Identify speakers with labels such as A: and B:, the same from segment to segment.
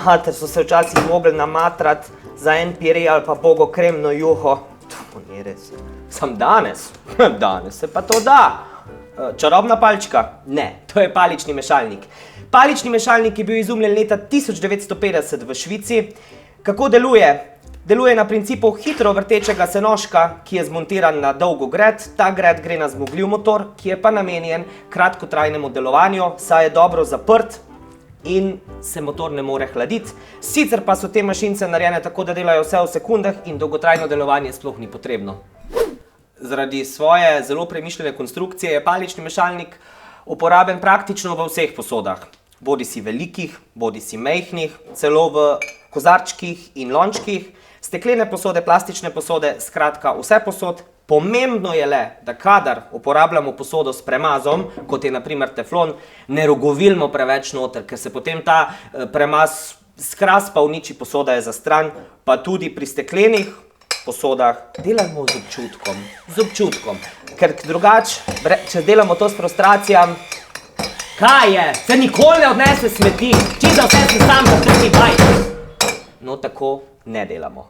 A: mater, so se včasih mogli namatrati za en pire ali pa bogo kremno juho. To ni res. Sam danes se pa to da. Čarobna palčka? Ne, to je palični mešalnik. Palični mešalnik je bil izumljen leta 1950 v Švici. Kako deluje? Deluje na principu hitro vrtečega se nožka, ki je zmontiran na dolgo gred. Ta gred gre na zmogljiv motor, ki je pa namenjen kratkotrajnemu delovanju, saj je dobro zaprt in se motor ne more hladiti. Sicer pa so te mašince narejene tako, da delajo vse v sekundah in dolgotrajno delovanje sploh ni potrebno. Zaradi svoje zelo premišljene konstrukcije je palični mešalnik uporaben praktično v vseh posodah. Bodisi velikih, bodisi majhnih, celo v kozarčkih in lončkih, steklene posode, plastične posode, skratka vse posod. Pomembno je le, da kadar uporabljamo posodo s premazom, kot je na primer teflon, ne rogovilimo preveč noter, ker se potem ta premaz skraspa, uniči, posoda je zastran, pa tudi pri steklenih posodah delamo z občutkom, ker drugače, če delamo to s frustracijami, kaj je? Se nikoli ne odnese smeti, čisto vse si sam za tudi baj. No, tako ne delamo.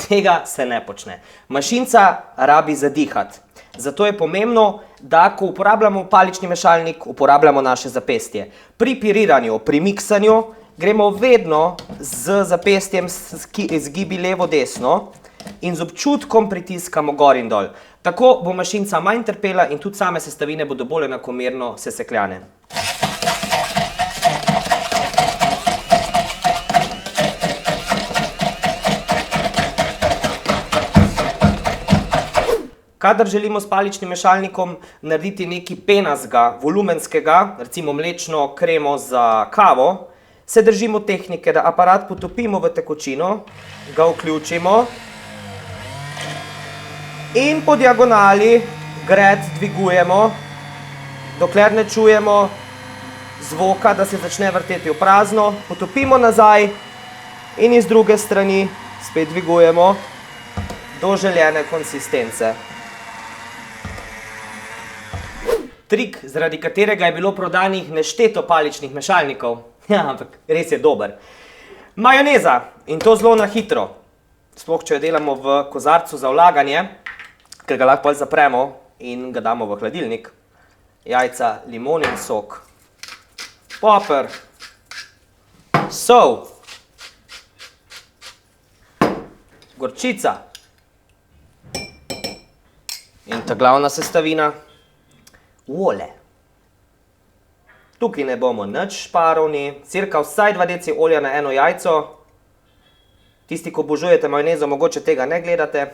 A: Tega se ne počne. Mašinca rabi zadihati. Zato je pomembno, da ko uporabljamo palični mešalnik, uporabljamo naše zapestje. Pri piriranju, pri miksanju, gremo vedno z zapestjem zgibi levo-desno in z občutkom pritiskamo gor in dol. Tako bo mašinca manj trpela in tudi same sestavine bodo bolj enakomerno sesekljane. Kadar želimo s paličnim mešalnikom narediti nekaj penastega, volumenskega, recimo mlečno kremo za kavo, se držimo tehnike, da aparat potopimo v tekočino, ga vključimo in po diagonali gred dvigujemo, dokler ne čujemo zvoka, da se začne vrteti v prazno, potopimo nazaj in iz druge strani spet dvigujemo do željene konsistence. Trik, zaradi katerega je bilo prodanih nešteto paličnih mešalnikov. Ja, ampak res je dober. Majoneza, in to zelo na hitro. Sploh, če jo delamo v kozarcu za vlaganje, ker ga lahko zapremo in ga damo v hladilnik. Jajca, limonin sok, poper, sol, gorčica in ta glavna sestavina. Olje. Tukaj ne bomo nič šparovni, cirka vsaj 2 deci olja na eno jajco. Tisti, ko obožujete majonezo, mogoče tega ne gledate.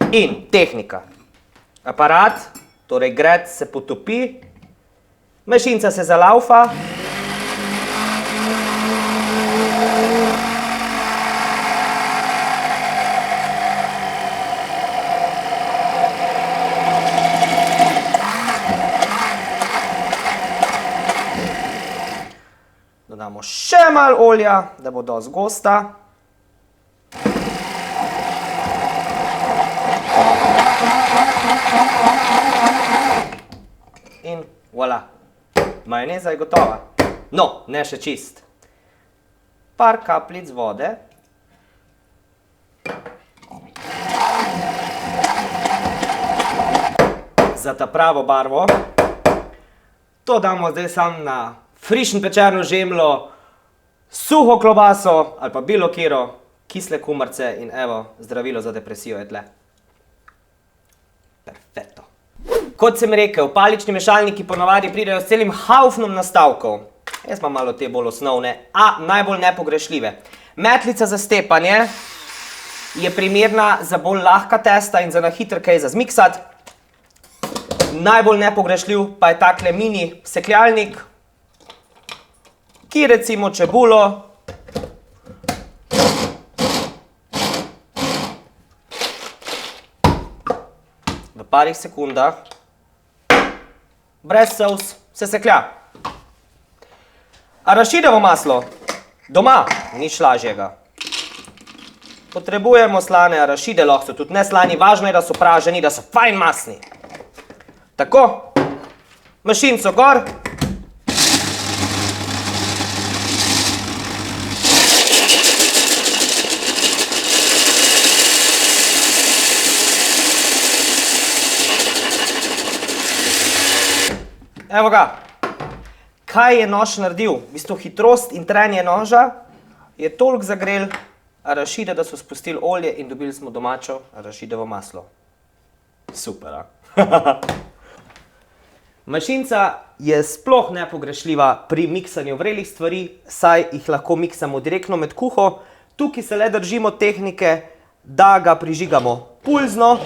A: In tehnika. Aparat, torej gred, se potopi, mašinca se zalaufa. Dodamo še malo olja, da bo dosti gosta. In voilà, majoneza je gotova. No, ne še čist. Par kapljic vode. Za ta pravo barvo. To damo zdaj samo na frišen pečerno žemljo, suho klobaso ali pa bilo kero, kisle kumarce in evo, zdravilo za depresijo je tle. Perfetto. Kot sem rekel, palični mešalniki ponavadi pridejo s celim haufnom nastavkov. Jaz imam malo te bolj osnovne, a najbolj nepogrešljive. Metlica za stepanje je primerna za bolj lahka testa in za na hitro kaj za zmiksati. Najbolj nepogrešljiv pa je takle mini sekljalnik, ki recimo čebulo v parih sekundah brez sous seseklja. Arašidovo maslo doma, nič lažjega. Potrebujemo slane arašide, lahko so tudi neslani, važno je, da so praženi, da so fajn masni. Tako, mašinco gor. Evo ga, kaj je nož naredil? V bistvu hitrost in trenje noža je toliko zagrel arašide, da so spustili olje in dobili smo domačo arašidovo maslo. Super, a? Mašinca je sploh nepogrešljiva pri miksanju vrelih stvari, saj jih lahko miksamo direktno med kuho. Tukaj se le držimo tehnike, da ga prižigamo pulzno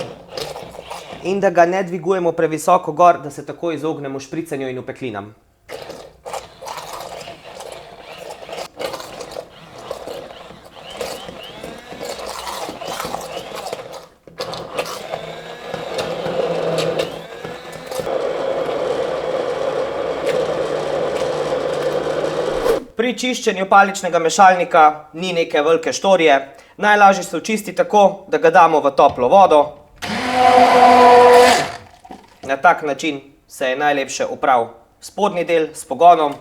A: in da ga ne dvigujemo previsoko gor, da se tako izognemo špricanju in opeklinam. Pri čiščenju paličnega mešalnika ni neke velike štorije. Najlažje se očisti tako, da ga damo v toplo vodo. Na tak način se je najlepše oprav spodnji del s pogonom.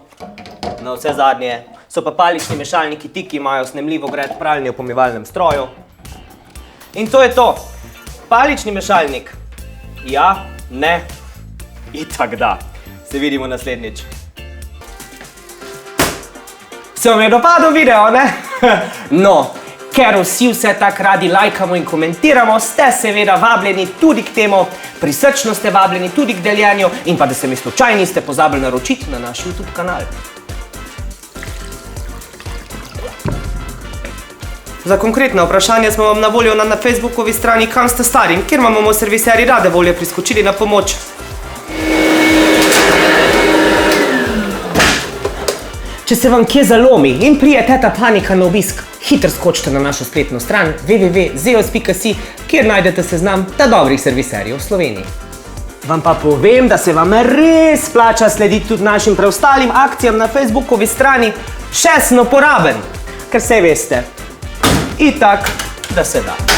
A: Na vse zadnje so pa palični mešalniki ti, ki imajo snemljivo gred pralni v pomivalnem stroju. In to je to. Palični mešalnik. Ja, ne, itak da. Se vidimo naslednjič. Se vam je dopadel video, ne? No, ker vse tak radi lajkamo in komentiramo, ste seveda vabljeni tudi k temu, prisrčno ste vabljeni tudi k deljenju in pa da se mi slučajno niste pozabili naročiti na naš YouTube kanal. Za konkretna vprašanja smo vam na voljo na Facebookovi strani Kam ste stari, kjer vam bomo serviserji rade volje priskočili na pomoč. Če se vam kje zalomi in prije teta panika na obisk, hitro skočite na našo spletno stran www.zeus.si, kjer najdete seznam dobrih serviserjev v Sloveniji. Vam pa povem, da se vam res splača slediti tudi našim preostalim akcijam na Facebookovi strani, še sem uporaben, ker saj veste, itak, da se da.